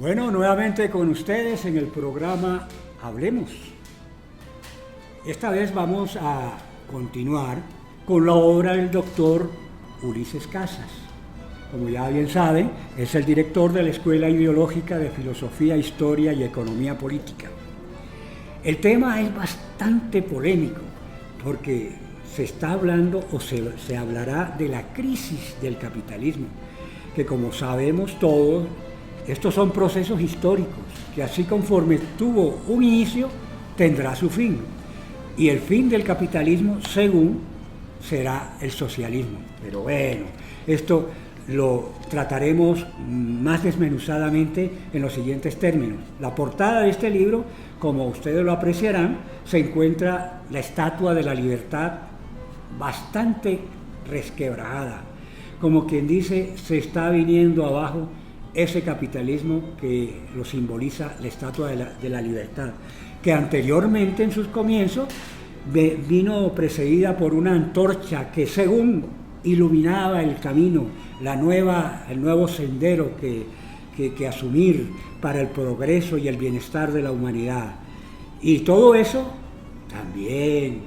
Bueno, nuevamente con ustedes en el programa Hablemos. Esta vez vamos a continuar con la obra del doctor Ulises Casas. Como ya bien saben, es el director de la Escuela Ideológica de Filosofía, Historia y Economía Política. El tema es bastante polémico porque se está hablando o se hablará de la crisis del capitalismo, que como sabemos todos, estos son procesos históricos que así conforme tuvo un inicio, tendrá su fin. Y el fin del capitalismo, según, será el socialismo. Pero bueno, esto lo trataremos más desmenuzadamente en los siguientes términos. La portada de este libro, como ustedes lo apreciarán, se encuentra la Estatua de la Libertad bastante resquebrajada. Como quien dice, se está viniendo abajo ese capitalismo que lo simboliza la Estatua de la Libertad, que anteriormente en sus comienzos vino precedida por una antorcha que según iluminaba el camino, el nuevo sendero que asumir para el progreso y el bienestar de la humanidad. Y todo eso también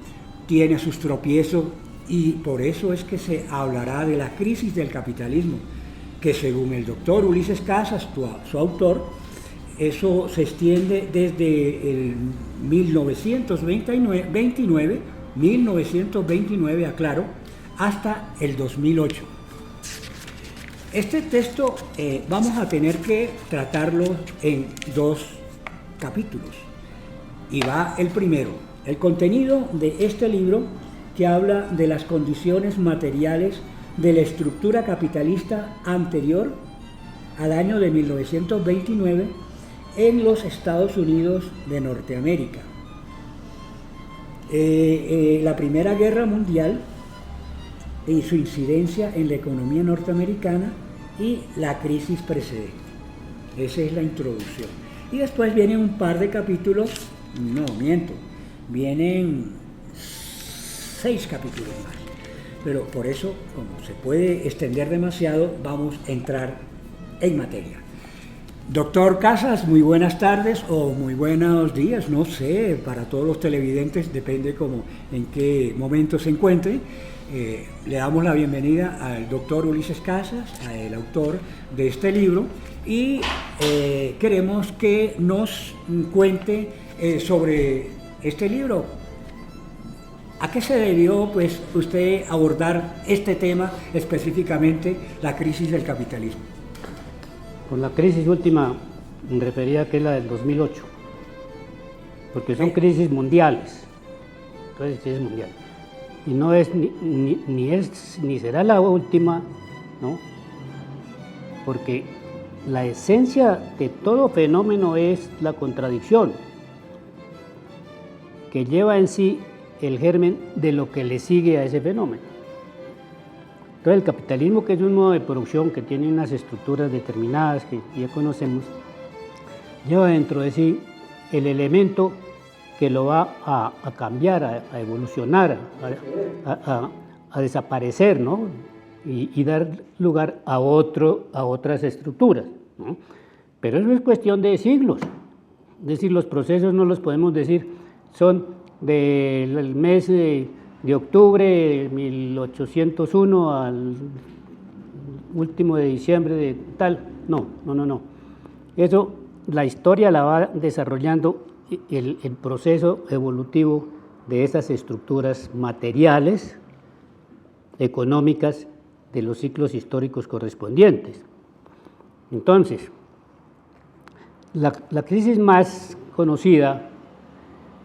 tiene sus tropiezos y por eso es que se hablará de la crisis del capitalismo, que según el doctor Ulises Casas, su autor, eso se extiende desde el 1929, aclaro, hasta el 2008. Este texto vamos a tener que tratarlo en dos capítulos. Y va el primero, el contenido de este libro que habla de las condiciones materiales de la estructura capitalista anterior al año de 1929 en los Estados Unidos de Norteamérica. La Primera Guerra Mundial y su incidencia en la economía norteamericana y la crisis precedente. Esa es la introducción. Y después vienen un par de capítulos, no miento, vienen 6 capítulos más. Pero por eso, como se puede extender demasiado, vamos a entrar en materia. Doctor Casas, muy buenas tardes o muy buenos días, no sé, para todos los televidentes, depende en qué momento se encuentren. Le damos la bienvenida al doctor Ulises Casas, el autor de este libro, y queremos que nos cuente sobre este libro. ¿A qué se debió, pues, usted abordar este tema específicamente, la crisis del capitalismo? Con la crisis última me refería a que es la del 2008, porque son crisis mundiales, entonces crisis mundial. Y no es ni será la última, ¿no? Porque la esencia de todo fenómeno es la contradicción, que lleva en sí el germen de lo que le sigue a ese fenómeno. Entonces el capitalismo, que es un modo de producción que tiene unas estructuras determinadas que ya conocemos, lleva dentro de sí el elemento que lo va a cambiar, a evolucionar, a desaparecer, ¿no? Y dar lugar a otras estructuras, ¿no? Pero eso es cuestión de siglos. Es decir, los procesos no los podemos decir son del mes de octubre de 1801 al último de diciembre de tal. No. Eso, la historia la va desarrollando el proceso evolutivo de esas estructuras materiales, económicas, de los ciclos históricos correspondientes. Entonces, la crisis más conocida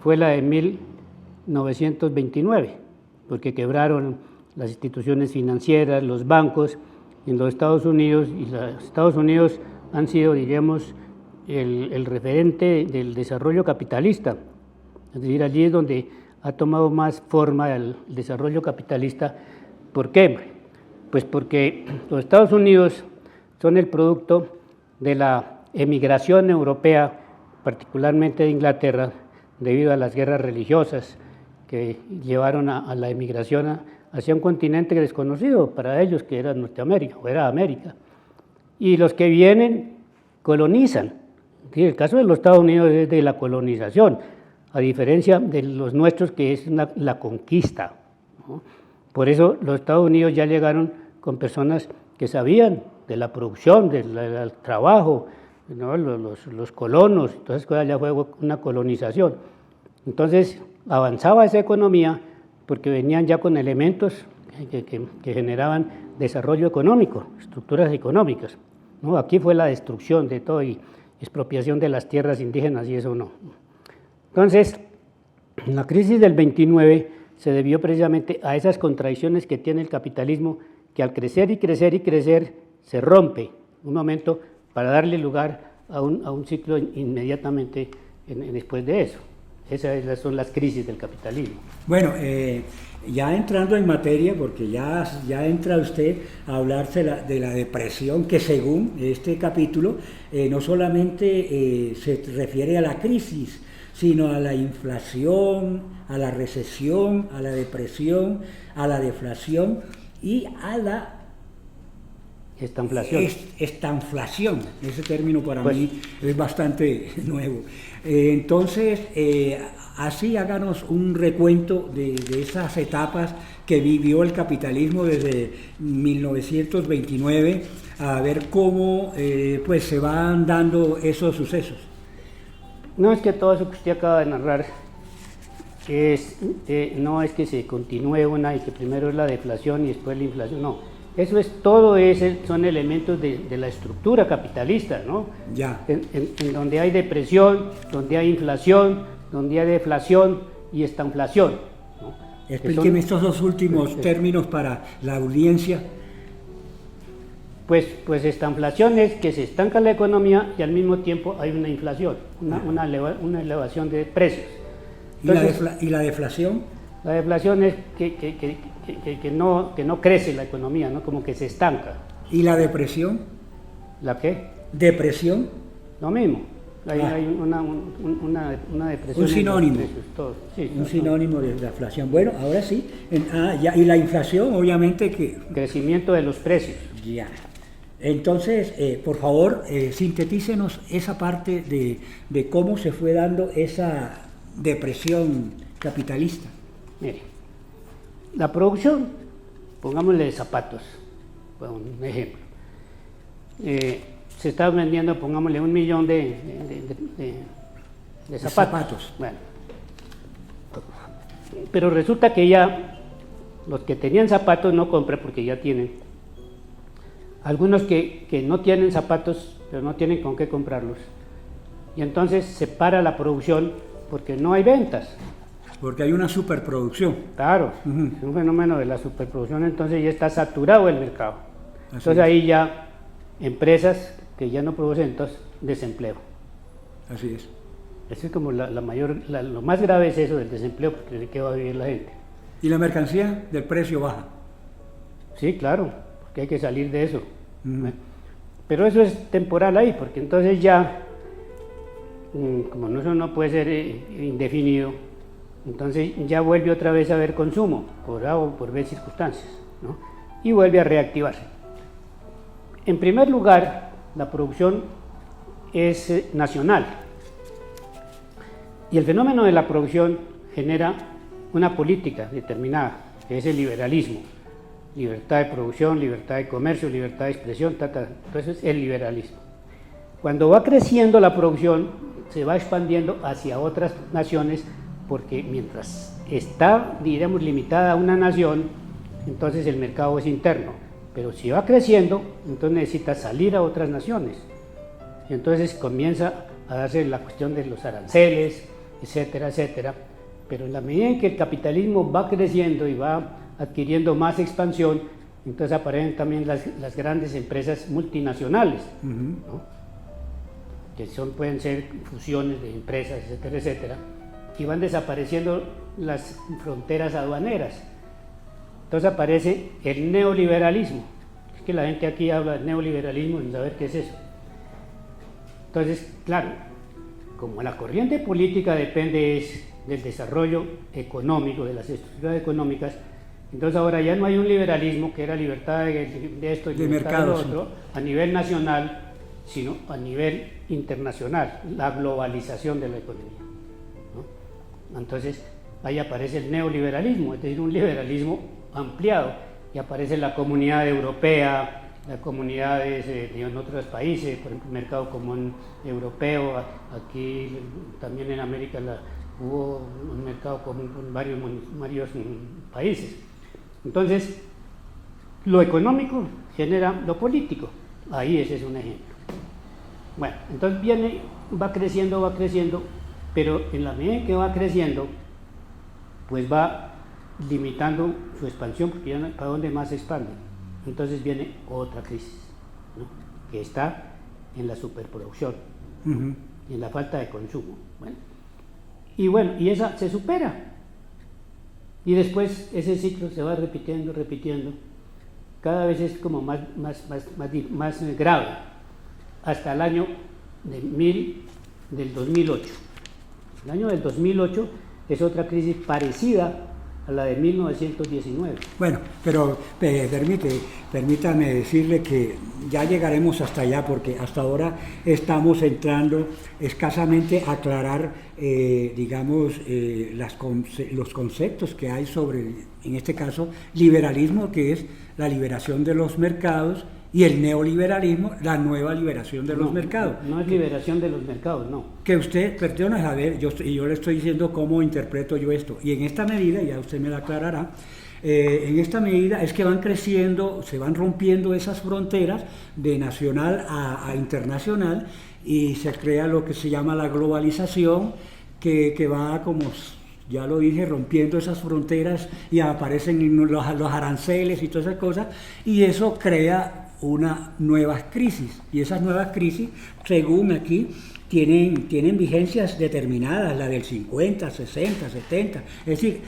fue la de 1929, porque quebraron las instituciones financieras, los bancos en los Estados Unidos, y los Estados Unidos han sido, diríamos, el referente del desarrollo capitalista. Es decir, allí es donde ha tomado más forma el desarrollo capitalista. ¿Por qué? Pues porque los Estados Unidos son el producto de la emigración europea, particularmente de Inglaterra, debido a las guerras religiosas que llevaron a la emigración hacia un continente desconocido para ellos, que era Norteamérica, o era América. Y los que vienen colonizan. Sí, el caso de los Estados Unidos es de la colonización, a diferencia de los nuestros que es la conquista, ¿no? Por eso los Estados Unidos ya llegaron con personas que sabían de la producción, del trabajo, ¿no? Los colonos, todas esas cosas, ya fue una colonización. Entonces avanzaba esa economía porque venían ya con elementos que generaban desarrollo económico, estructuras económicas, ¿no? Aquí fue la destrucción de todo y expropiación de las tierras indígenas y eso no. Entonces, la crisis del 29 se debió precisamente a esas contradicciones que tiene el capitalismo, que al crecer y crecer y crecer se rompe un momento para darle lugar a un ciclo inmediatamente después de eso. Esas son las crisis del capitalismo. Bueno, ya entrando en materia, porque ya entra usted a hablarse de la depresión, que según este capítulo no solamente se refiere a la crisis, sino a la inflación, a la recesión, a la depresión, a la deflación y a la estanflación. Ese término para mí es bastante nuevo. Entonces, así háganos un recuento de esas etapas que vivió el capitalismo desde 1929, a ver cómo pues se van dando esos sucesos. No es que todo eso que usted acaba de narrar, no es que se continúe una y que primero es la deflación y después la inflación, no. Eso es, todo son elementos de la estructura capitalista, ¿no? Ya. En donde hay depresión, donde hay inflación, donde hay deflación y estanflación, ¿no? Explíqueme estos dos últimos términos para la audiencia. Pues estanflación es que se estanca la economía y al mismo tiempo hay una inflación, una elevación de precios. Entonces, ¿Y la deflación? La deflación es que no crece la economía, ¿no? Como que se estanca. ¿Y la depresión? ¿La qué? ¿Depresión? Lo mismo. Hay una depresión. Un sinónimo. Sí, un sinónimo de deflación. Bueno, ahora sí. Y la inflación, obviamente que... Crecimiento de los precios. Ya. Entonces, por favor, sintetícenos esa parte de cómo se fue dando esa depresión capitalista. Mire, la producción, pongámosle de zapatos, por un ejemplo, se está vendiendo, pongámosle 1 millón de zapatos. Bueno, pero resulta que ya los que tenían zapatos no compran porque ya tienen. Algunos que no tienen zapatos, pero no tienen con qué comprarlos. Y entonces se para la producción porque no hay ventas. Porque hay una superproducción. Claro, es un fenómeno de la superproducción, entonces ya está saturado el mercado. Entonces ahí ya empresas que ya no producen, entonces desempleo. Así es. Eso es como lo más grave es eso del desempleo, porque de qué va a vivir la gente. ¿Y la mercancía del precio baja? Sí, claro, porque hay que salir de eso. Pero eso es temporal ahí, porque entonces ya, como eso no puede ser indefinido, entonces ya vuelve otra vez a haber consumo, por A o por B circunstancias, ¿no? Y vuelve a reactivarse. En primer lugar, la producción es nacional. Y el fenómeno de la producción genera una política determinada, que es el liberalismo. Libertad de producción, libertad de comercio, libertad de expresión, entonces es el liberalismo. Cuando va creciendo la producción, se va expandiendo hacia otras naciones, porque mientras está, diremos, limitada a una nación, entonces el mercado es interno. Pero si va creciendo, entonces necesita salir a otras naciones. Y entonces comienza a darse la cuestión de los aranceles, etcétera, etcétera. Pero en la medida en que el capitalismo va creciendo y va adquiriendo más expansión, entonces aparecen también las grandes empresas multinacionales, ¿no? Que pueden ser fusiones de empresas, etcétera, etcétera, y van desapareciendo las fronteras aduaneras. Entonces aparece el neoliberalismo. Es que la gente aquí habla de neoliberalismo sin saber qué es eso. Entonces, claro, como la corriente política depende del desarrollo económico, de las estructuras económicas, entonces ahora ya no hay un liberalismo que era libertad de esto y de libertad mercado, de lo otro, a nivel nacional, sino a nivel internacional, la globalización de la economía, ¿no? Entonces, ahí aparece el neoliberalismo, es decir, un liberalismo ampliado, y aparece la comunidad europea, las comunidades en otros países, por ejemplo, el mercado común europeo, aquí también en América hubo un mercado común con varios países. Entonces, lo económico genera lo político, ahí ese es un ejemplo. Bueno, entonces va creciendo, pero en la medida que va creciendo, pues va limitando su expansión, porque ya no, ¿para dónde más se expande? Entonces viene otra crisis, ¿no? Que está en la superproducción, y en la falta de consumo. Bueno, y esa se supera. Y después ese ciclo se va repitiendo, cada vez es como más grave, hasta el año del 2008. El año del 2008 es otra crisis parecida a la de 1919. Bueno, pero permítame decirle que ya llegaremos hasta allá, porque hasta ahora estamos entrando escasamente a aclarar, los conceptos que hay sobre, en este caso, liberalismo, que es la liberación de los mercados, y el neoliberalismo, la nueva liberación de los mercados. No es liberación de los mercados, no. Que usted, perdón, a ver, yo le estoy diciendo cómo interpreto yo esto. Y en esta medida, ya usted me la aclarará, en esta medida es que van creciendo, se van rompiendo esas fronteras de nacional a internacional, y se crea lo que se llama la globalización, que va, como ya lo dije, rompiendo esas fronteras, y aparecen los aranceles y todas esas cosas, y eso crea una nuevas crisis, y esas nuevas crisis, según aquí, tienen vigencias determinadas, la del 50, 60, 70, es decir,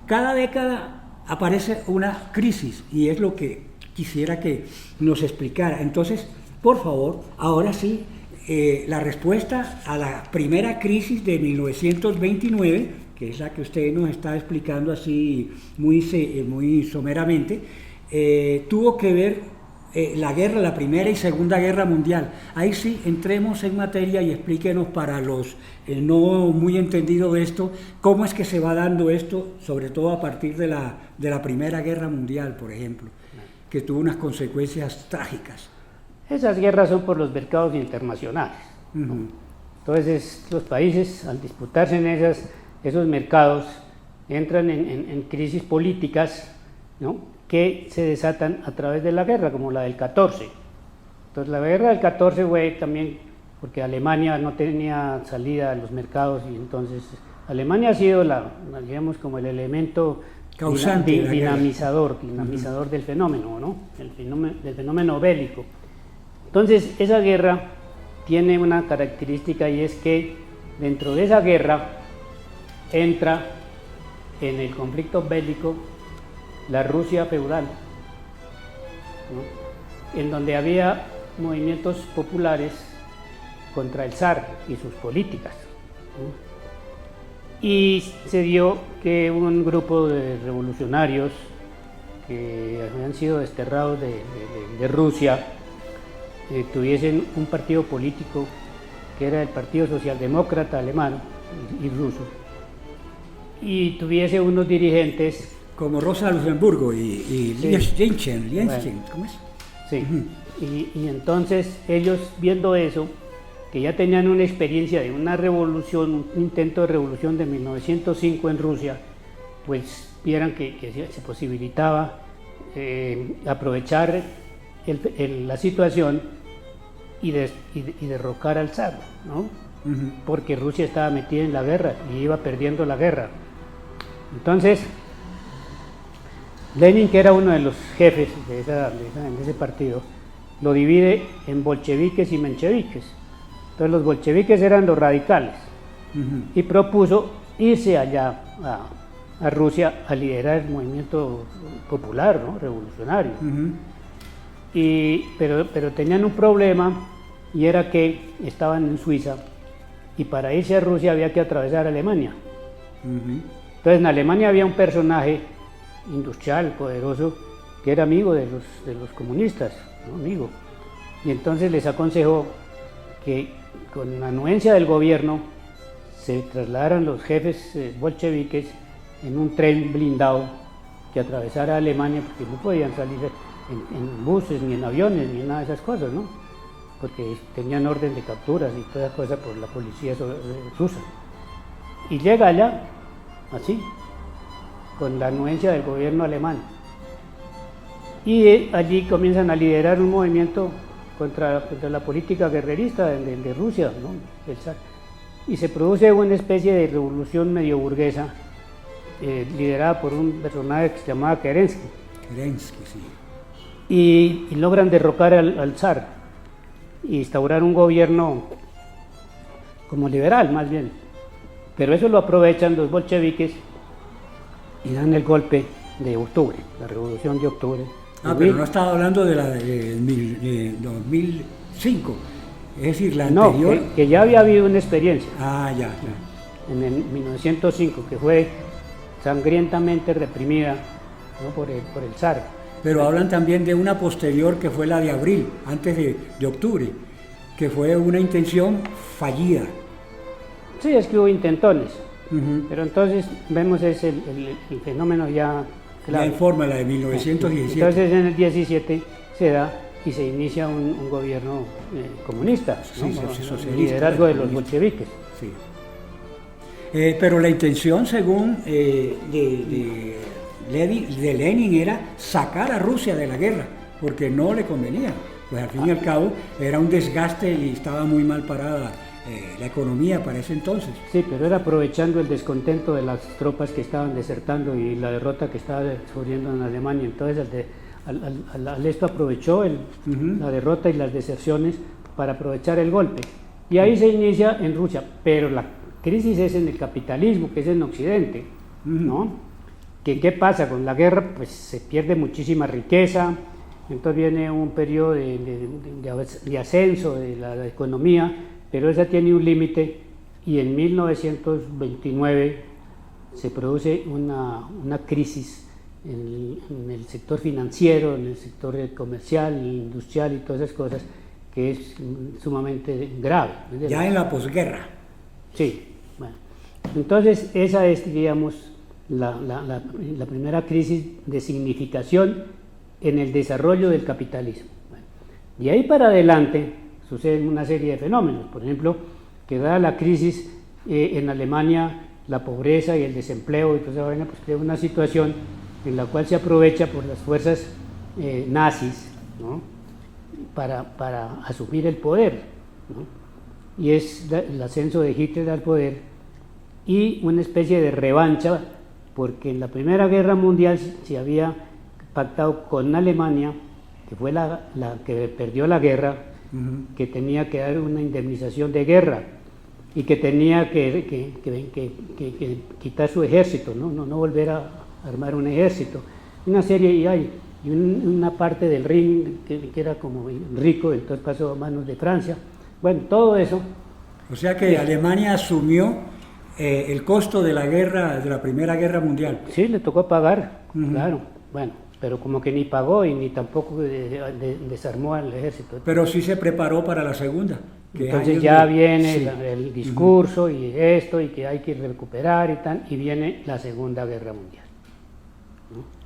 cada década aparece una crisis, y es lo que quisiera que nos explicara. Entonces, por favor, ahora sí, la respuesta a la primera crisis de 1929, que es la que usted nos está explicando así muy someramente, tuvo que ver la Primera y Segunda Guerra Mundial. Ahí sí, entremos en materia y explíquenos, para los no muy entendidos de esto, cómo es que se va dando esto, sobre todo a partir de la Primera Guerra Mundial, por ejemplo, que tuvo unas consecuencias trágicas. Esas guerras son por los mercados internacionales, ¿no? Entonces, los países, al disputarse en esos mercados, entran en crisis políticas, ¿no?, que se desatan a través de la guerra, como la del 14. Entonces, la guerra del 14 fue también porque Alemania no tenía salida a los mercados, y entonces Alemania ha sido digamos, como el elemento causante, dinamizador del fenómeno, ¿no?, del fenómeno bélico. Entonces, esa guerra tiene una característica, y es que dentro de esa guerra entra en el conflicto bélico la Rusia feudal, ¿no?, en donde había movimientos populares contra el zar y sus políticas, ¿no? Y se dio que un grupo de revolucionarios que habían sido desterrados de Rusia tuviesen un partido político que era el Partido Socialdemócrata Alemán y ruso, y tuviese unos dirigentes como Rosa Luxemburgo y Liechtenstein, ¿cómo es? Sí, y entonces ellos, viendo eso, que ya tenían una experiencia de una revolución, un intento de revolución de 1905 en Rusia, pues vieran que se posibilitaba aprovechar la situación y derrocar al zar, ¿no? Porque Rusia estaba metida en la guerra y iba perdiendo la guerra. Entonces, Lenin, que era uno de los jefes de ese partido, lo divide en bolcheviques y mencheviques. Entonces, los bolcheviques eran los radicales, y propuso irse allá a Rusia a liderar el movimiento popular, ¿no?, revolucionario. Pero tenían un problema, y era que estaban en Suiza, y para irse a Rusia había que atravesar Alemania. Entonces, en Alemania había un personaje industrial poderoso que era amigo de los comunistas, ¿no?, amigo. y entonces les aconsejó que con la anuencia del gobierno se trasladaran los jefes bolcheviques en un tren blindado que atravesara Alemania, porque no podían salir en buses, ni en aviones, ni en nada de esas cosas, ¿no? Porque tenían orden de capturas y todas esas cosas por la policía rusa. Y llega allá, así, con la anuencia del gobierno alemán. Y allí comienzan a liderar un movimiento contra la política guerrerista de Rusia, ¿no? Y se produce una especie de revolución medio burguesa, liderada por un personaje que se llamaba Kerensky. Kerensky, sí. Y logran derrocar al zar y instaurar un gobierno como liberal, más bien. Pero eso lo aprovechan los bolcheviques y dan el golpe de octubre, la revolución de octubre. Pero no estaba hablando de la de 2005, es decir, la anterior. No, que ya había habido una experiencia. Ya. En el 1905, que fue sangrientamente reprimida, ¿no? por el zar. Pero hablan también de una posterior que fue la de abril, antes de octubre, que fue una intención fallida. Sí, es que hubo intentones, pero entonces vemos el fenómeno ya claro. Ya en forma, la de 1917. Entonces en el 17 se da y se inicia un gobierno comunista, ¿no? Socialista, el liderazgo de los bolcheviques. Sí. Pero la intención, según de Lenin, era sacar a Rusia de la guerra, porque no le convenía. Pues al fin y al cabo era un desgaste y estaba muy mal parada la economía para ese entonces. Sí, pero era aprovechando el descontento de las tropas que estaban desertando y la derrota que estaba sufriendo en Alemania. Entonces al esto aprovechó la derrota y las deserciones para aprovechar el golpe. Y ahí se inicia en Rusia, pero la crisis es en el capitalismo, que es en Occidente, ¿no? ¿Qué pasa? Con la guerra pues se pierde muchísima riqueza, entonces viene un periodo de ascenso de la economía, pero esa tiene un límite y en 1929 se produce una crisis en el sector financiero, en el sector comercial, industrial y todas esas cosas, que es sumamente grave. Ya en la posguerra. Sí, bueno. Entonces esa es, digamos, la primera crisis de significación en el desarrollo del capitalismo. Bueno, de ahí para adelante suceden una serie de fenómenos, por ejemplo, que da la crisis en Alemania, la pobreza y el desempleo y toda esa vaina, pues crea una situación en la cual se aprovecha por las fuerzas nazis, ¿no? para asumir el poder, ¿no? Y es el ascenso de Hitler al poder y una especie de revancha, porque en la Primera Guerra Mundial se había pactado con Alemania, que fue la que perdió la guerra, que tenía que dar una indemnización de guerra y que tenía que quitar su ejército, no volver a armar un ejército. Una serie, y una parte del Rin que era como rico, entonces pasó a manos de Francia. Bueno, todo eso. O sea que Alemania asumió el costo de la guerra, de la Primera Guerra Mundial. Sí, le tocó pagar, claro. Bueno, pero como que ni pagó y ni tampoco desarmó al ejército. Pero sí se preparó para la segunda. Entonces ya viene el discurso y esto, y que hay que recuperar y tal, y viene la Segunda Guerra Mundial, ¿no?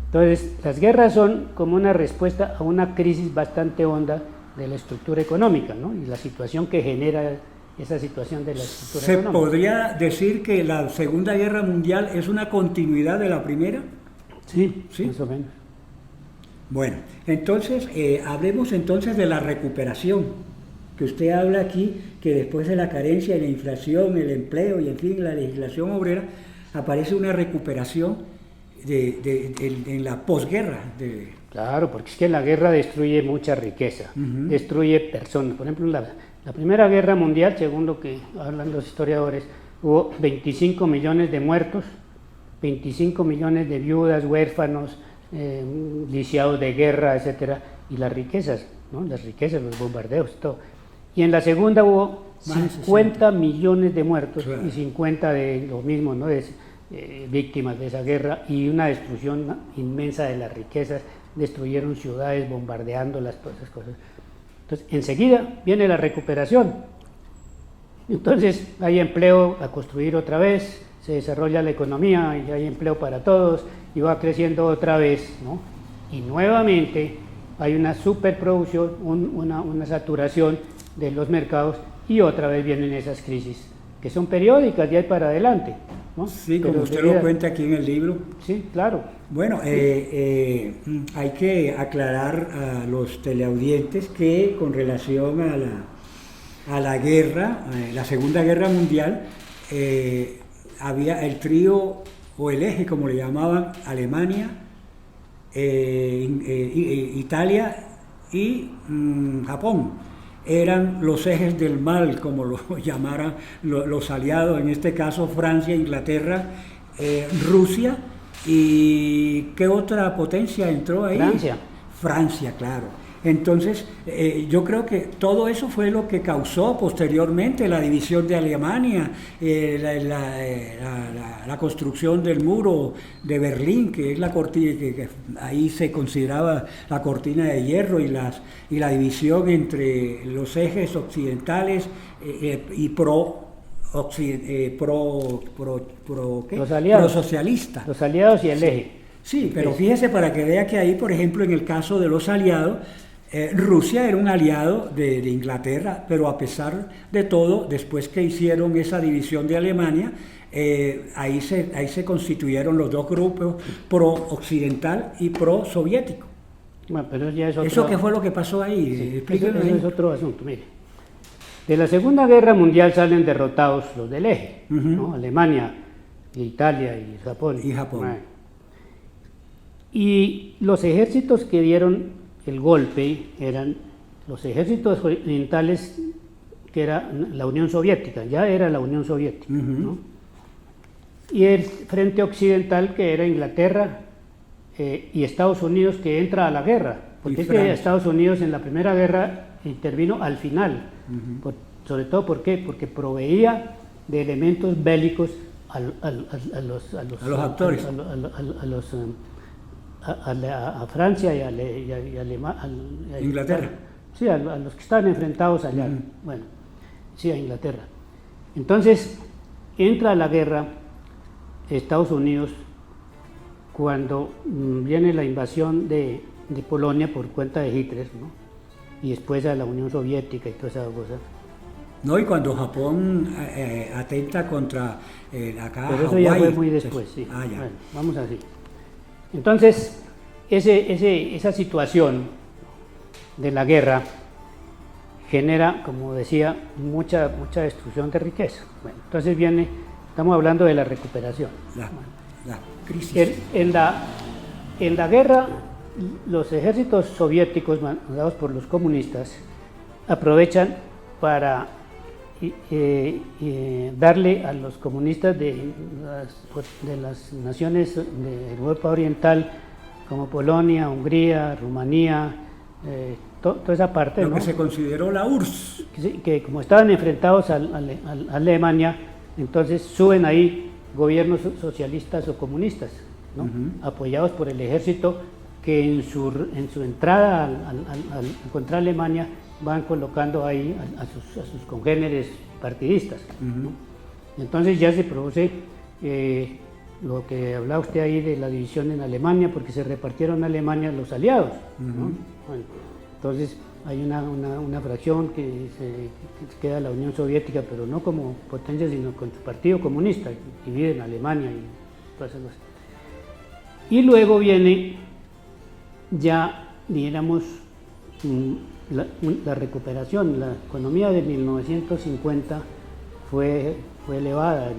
Entonces, las guerras son como una respuesta a una crisis bastante honda de la estructura económica, ¿no? Y la situación que genera esa situación de la estructura económica. ¿Se podría decir que la Segunda Guerra Mundial es una continuidad de la Primera? Sí, más o menos. Bueno, entonces, hablemos entonces de la recuperación, que usted habla aquí, que después de la carencia y la inflación, el empleo y en fin, la legislación obrera, aparece una recuperación en la posguerra. Claro, porque es que la guerra destruye mucha riqueza, destruye personas. Por ejemplo, la Primera Guerra Mundial, según lo que hablan los historiadores, hubo 25 millones de muertos, 25 millones de viudas, huérfanos, lisiados de guerra, etcétera, y las riquezas, ¿no? Las riquezas, los bombardeos, todo. Y en la segunda hubo 50 millones de muertos, claro, y 50 de lo mismo, ¿no? Víctimas de esa guerra, y una destrucción inmensa de las riquezas, destruyeron ciudades bombardeándolas, todas esas cosas. Entonces, enseguida viene la recuperación. Entonces, hay empleo a construir otra vez, se desarrolla la economía y hay empleo para todos y va creciendo otra vez, ¿no? Y nuevamente hay una superproducción, una saturación de los mercados y otra vez vienen esas crisis que son periódicas de ahí para adelante, ¿no? Sí, como usted lo cuenta aquí en el libro. Sí, claro. Bueno, hay que aclarar a los teleaudientes que con relación a la guerra, la Segunda Guerra Mundial, había el trío o el eje, como le llamaban, Alemania, Italia y Japón. Eran los ejes del mal, como lo llamaran los aliados, en este caso Francia, Inglaterra, Rusia, y ¿qué otra potencia entró ahí? Francia. Francia, claro. Entonces, yo creo que todo eso fue lo que causó posteriormente la división de Alemania, la construcción del muro de Berlín, que es la cortina, que ahí se consideraba la cortina de hierro, y la división entre los ejes occidentales y los aliados, prosocialista. Los aliados y el eje. Sí, pero fíjese para que vea que ahí, por ejemplo, en el caso de los aliados, Rusia era un aliado de Inglaterra, pero a pesar de todo, después que hicieron esa división de Alemania, ahí se constituyeron los dos grupos, pro-occidental y pro-soviético. Bueno, pero ya es otro... ¿Eso qué fue lo que pasó ahí? Sí, eso es otro asunto, mire. De la Segunda Guerra Mundial salen derrotados los del eje, ¿no? Alemania, Italia y Japón. Bueno. Y los ejércitos que dieron el golpe eran los ejércitos orientales, que era la Unión Soviética, ya era la Unión Soviética, ¿no? Y el frente occidental, que era Inglaterra y Estados Unidos, que entra a la guerra, porque es que Estados Unidos en la Primera Guerra intervino al final, sobre todo ¿por qué? Porque proveía de elementos bélicos a los actores, a Francia y a Inglaterra. Sí, a los que estaban enfrentados allá. Bueno, sí, a Inglaterra. Entonces, entra a la guerra Estados Unidos cuando viene la invasión de Polonia por cuenta de Hitler, ¿no? Y después a la Unión Soviética y todas esas cosas. No, y cuando Japón atenta contra acá pero eso Hawái, ya fue muy después, sí. Ya. Bueno, vamos así. Entonces, esa situación de la guerra genera, como decía, mucha destrucción de riqueza. Bueno, entonces estamos hablando de la recuperación. La crisis. En la guerra, los ejércitos soviéticos mandados por los comunistas aprovechan para darle a los comunistas de las naciones de Europa Oriental, como Polonia, Hungría, Rumanía, toda esa parte, lo ¿no? que se consideró la URSS. Que como estaban enfrentados a Alemania, entonces suben ahí gobiernos socialistas o comunistas, ¿no? Apoyados por el ejército, que en su entrada contra Alemania van colocando ahí a sus congéneres partidistas, ¿no? Entonces ya se produce lo que hablaba usted ahí de la división en Alemania, porque se repartieron a Alemania los aliados, ¿no? Bueno, entonces hay una fracción que queda la Unión Soviética, pero no como potencia, sino con su partido comunista, dividen Alemania y todas esas cosas. Y luego viene ya, digamos, la recuperación. La economía de 1950 fue elevada,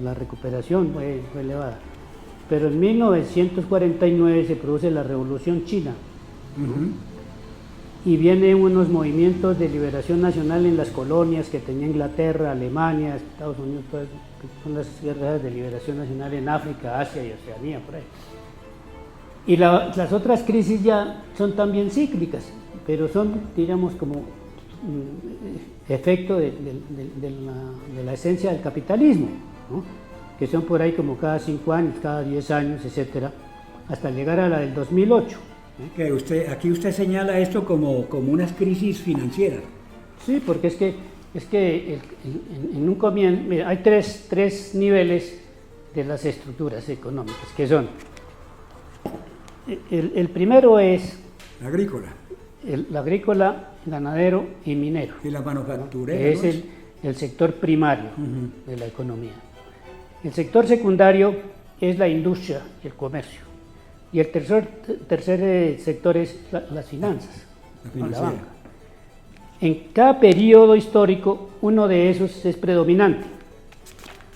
la recuperación fue elevada, pero en 1949 se produce la Revolución China, y vienen unos movimientos de liberación nacional en las colonias que tenía Inglaterra, Alemania, Estados Unidos, todas, que son las guerras de liberación nacional en África, Asia y Oceanía, por ahí. Y las otras crisis ya son también cíclicas, pero son, digamos, como efecto de la esencia del capitalismo, ¿no? Que son por ahí como cada 5 años, cada 10 años, etcétera, hasta llegar a la del 2008. Aquí usted señala esto como unas crisis financieras. Sí, porque es que en un comienzo, mira, hay tres niveles de las estructuras económicas, que son, el primero es Agrícola. el agrícola, ganadero y minero. Y la manufacturera. Que es el sector primario de la economía. El sector secundario es la industria y el comercio. Y el tercer sector es las finanzas, la banca. En cada periodo histórico, uno de esos es predominante.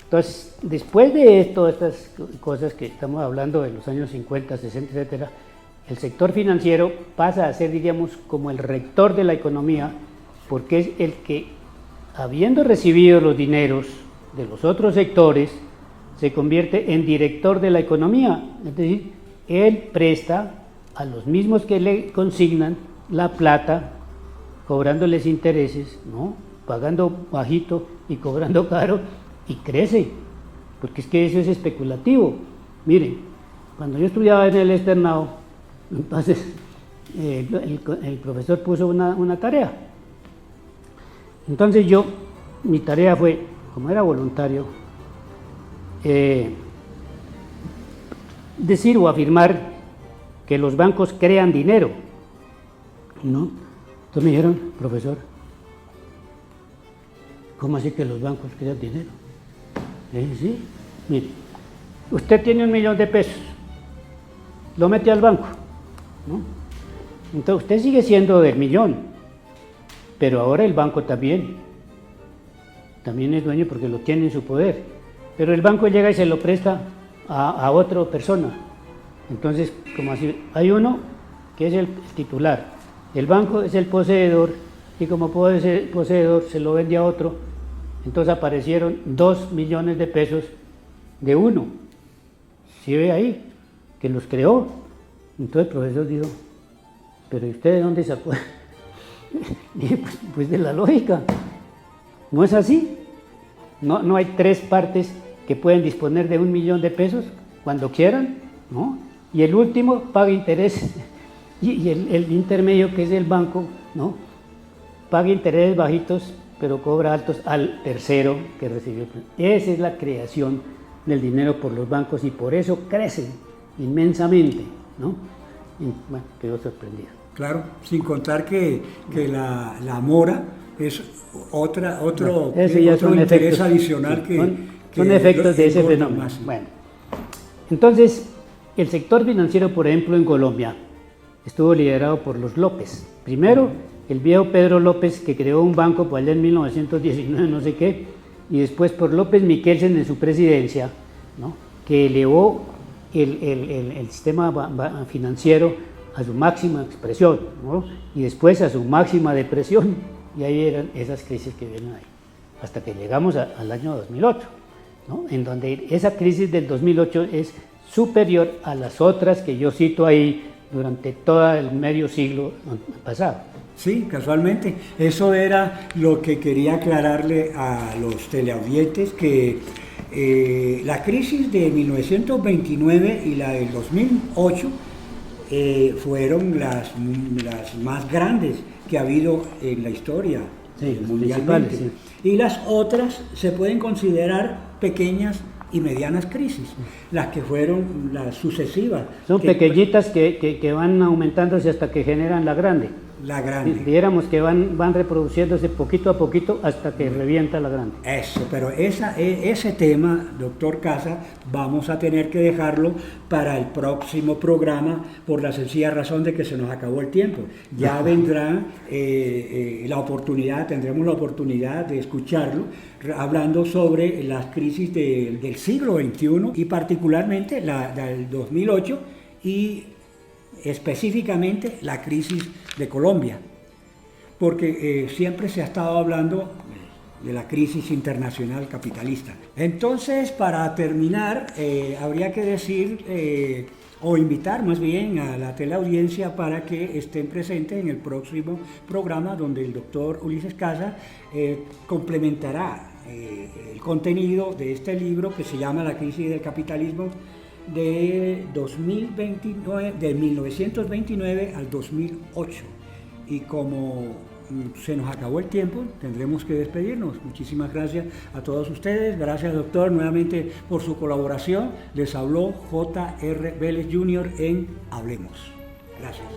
Entonces, después de todas estas cosas que estamos hablando de los años 50, 60, etcétera, el sector financiero pasa a ser, diríamos, como el rector de la economía, porque es el que, habiendo recibido los dineros de los otros sectores, se convierte en director de la economía. Es decir, él presta a los mismos que le consignan la plata, cobrándoles intereses, ¿no? Pagando bajito y cobrando caro, y crece, porque es que eso es especulativo. Miren, cuando yo estudiaba en el externado, entonces el profesor puso una tarea. Entonces mi tarea fue, como era voluntario, decir o afirmar que los bancos crean dinero, ¿no? Entonces me dijeron, profesor, ¿cómo así que los bancos crean dinero? Sí, mire, usted tiene 1 millón de pesos, lo mete al banco, ¿no? Entonces usted sigue siendo del millón, pero ahora el banco también es dueño porque lo tiene en su poder, pero el banco llega y se lo presta a otra persona. Entonces, como así, hay uno que es el titular, el banco es el poseedor, y como poseedor se lo vende a otro. Entonces aparecieron 2 millones de pesos de uno. ¿Sí ve ahí? Que los creó. Entonces el profesor dijo, ¿pero y usted de dónde sacó? Dije, pues de la lógica. ¿No es así? No hay 3 partes que pueden disponer de 1 millón de pesos cuando quieran, ¿no? Y el último paga intereses. Y el intermedio, que es el banco, ¿no? Paga intereses bajitos, pero cobra altos al tercero que recibió. Esa es la creación del dinero por los bancos, y por eso crecen inmensamente, ¿no? Bueno, quedó sorprendido. Claro, sin contar que la mora es otro interés adicional, sí, son efectos de ese fenómeno. Más. Bueno, entonces, el sector financiero, por ejemplo, en Colombia, estuvo liderado por los López. Primero, el viejo Pedro López, que creó un banco por allá en 1919, no sé qué, y después por López Miquelsen en su presidencia, ¿no? Que elevó el sistema financiero a su máxima expresión, ¿no? Y después a su máxima depresión, y ahí eran esas crisis que vienen ahí, hasta que llegamos al año 2008, ¿no? En donde esa crisis del 2008 es superior a las otras que yo cito ahí durante todo el medio siglo pasado. Sí, casualmente. Eso era lo que quería aclararle a los teleaudientes, que la crisis de 1929 y la del 2008 fueron las más grandes que ha habido en la historia, sí, mundialmente. Sí. Y las otras se pueden considerar pequeñas y medianas crisis, las que fueron las sucesivas. Son pequeñitas que van aumentándose hasta que generan la grande. La grande. Dijéramos que van reproduciéndose poquito a poquito hasta que revienta la grande. Eso, pero ese tema, doctor Casa, vamos a tener que dejarlo para el próximo programa, por la sencilla razón de que se nos acabó el tiempo. Ya vendrá tendremos la oportunidad de escucharlo, hablando sobre las crisis del siglo XXI y particularmente la del 2008 y específicamente la crisis de Colombia, porque siempre se ha estado hablando de la crisis internacional capitalista. Entonces, para terminar, habría que decir o invitar más bien a la teleaudiencia para que estén presentes en el próximo programa, donde el doctor Ulises Casa complementará el contenido de este libro que se llama La crisis del capitalismo de 1929 al 2008. Y como se nos acabó el tiempo, tendremos que despedirnos. Muchísimas gracias a todos ustedes. Gracias, doctor, nuevamente por su colaboración. Les habló J.R. Vélez Jr. en Hablemos. Gracias.